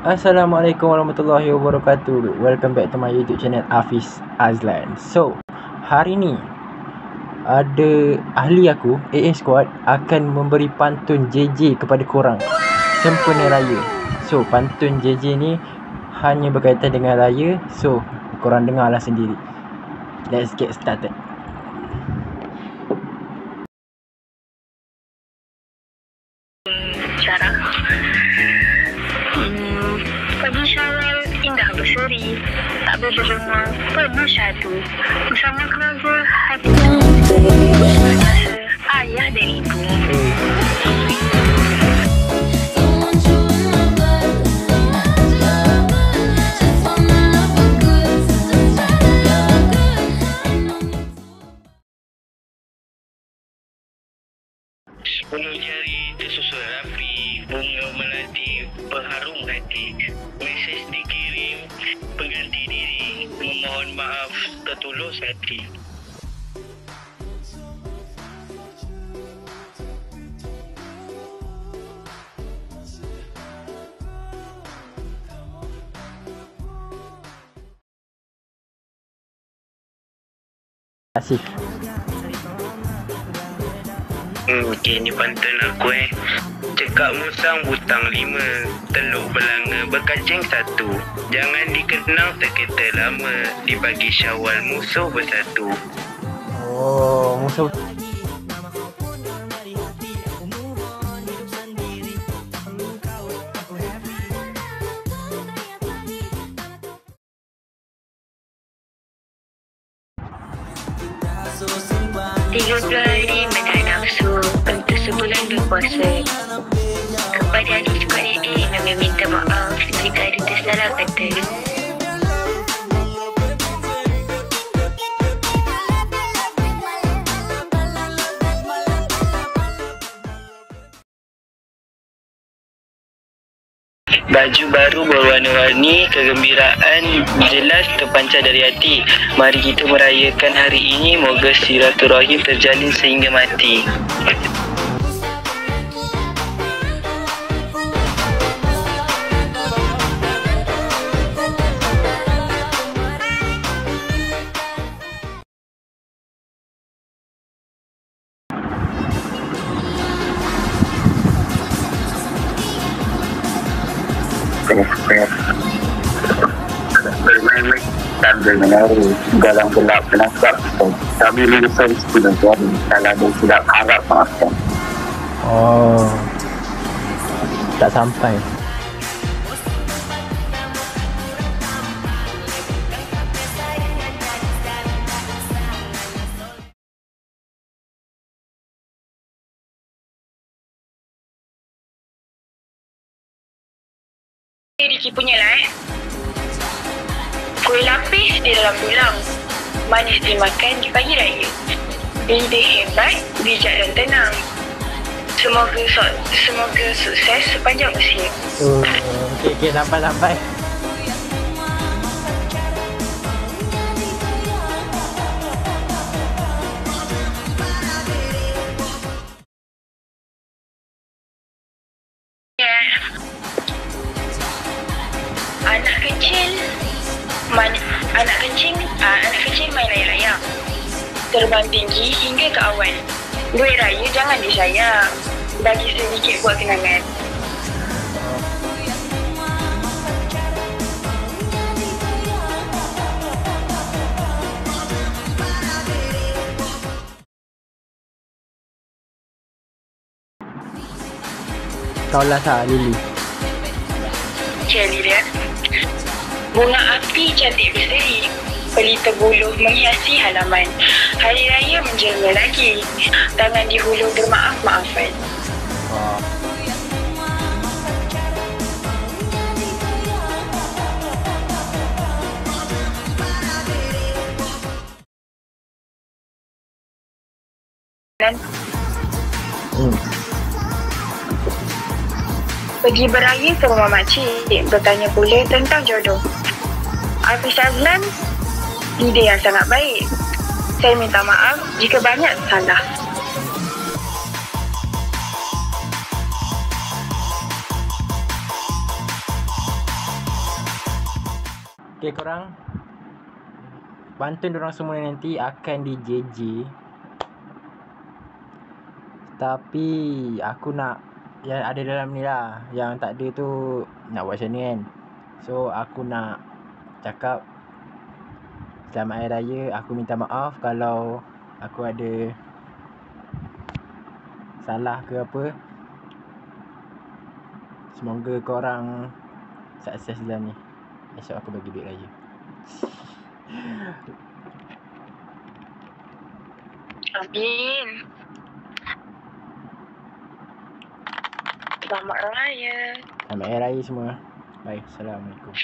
Assalamualaikum warahmatullahi wabarakatuh. Welcome back to my YouTube channel Hafiz Azlan. So, hari ni ada ahli aku, AA Squad, akan memberi pantun JJ kepada korang sempena raya. So, pantun JJ ni hanya berkaitan dengan raya. So, korang dengarlah sendiri. Let's get started. Syarah. Pagi Syawal indah berseri, tak berjumpa pernah syadu bersama keluarga hati rasa ayah dan ibu. Sepuluh jari tersusun rapi, bunga melati berharum hati. Mesej dikirim, pengganti diri, memohon maaf tertulus hati. Asik. Okey, ni pantun aku Cekak musang butang 5, teluk belanga berkacing 1. Jangan dikenang terketa lama, di pagi Syawal musuh bersatu. Oh, musuh. Tiga hari menahan nafsu untuk sebulan berpuasa. Kepada ahli Squad AA, kami minta maaf jika ada tersalah kata. Baju baru berwarna-warni, kegembiraan jelas terpancar dari hati. Mari kita merayakan hari ini, moga silaturahim terjalin sehingga mati. Bermain-main sambil menari dalam gelap penangkap kami lulusan sepuluh jari. Kalau ada silap harap maafkan. Oh, tak sampai. Ricky punya lah Kuih lapis di dalam tulang, manis dimakan di pagi raya. Ide hebat, bijak dan tenang. Semoga sukses sepanjang usia. Okey, sampai. Anak kecil main layang-layang, terbang tinggi hingga ke awan. Duit raya jangan disayang, bagi sedikit buat kenangan. Kau lah tak, Lily? Cik lihat, bunga api cantik berseri, pelita buluh menghiasi halaman. Hari raya menjelma lagi, tangan di hulu bermaaf-maafan. Oh. Pergi beraya ke rumah makcik, bertanya pula tentang jodoh. Hafiz Azlan, ide yang sangat baik. Saya minta maaf jika banyak salah. Okay, korang pantun dorang semua nanti akan di JJ. Tapi aku nak yang ada dalam ni lah. Yang tak ada tu nak buat macam ni kan. So aku nak cakap selamat Hari Raya. Aku minta maaf kalau aku ada salah ke apa. Semoga korang sukses dalam ni. Esok aku bagi duit raya. Amin. Selamat Raya. Selamat Hari Raya semua. Bye. Assalamualaikum.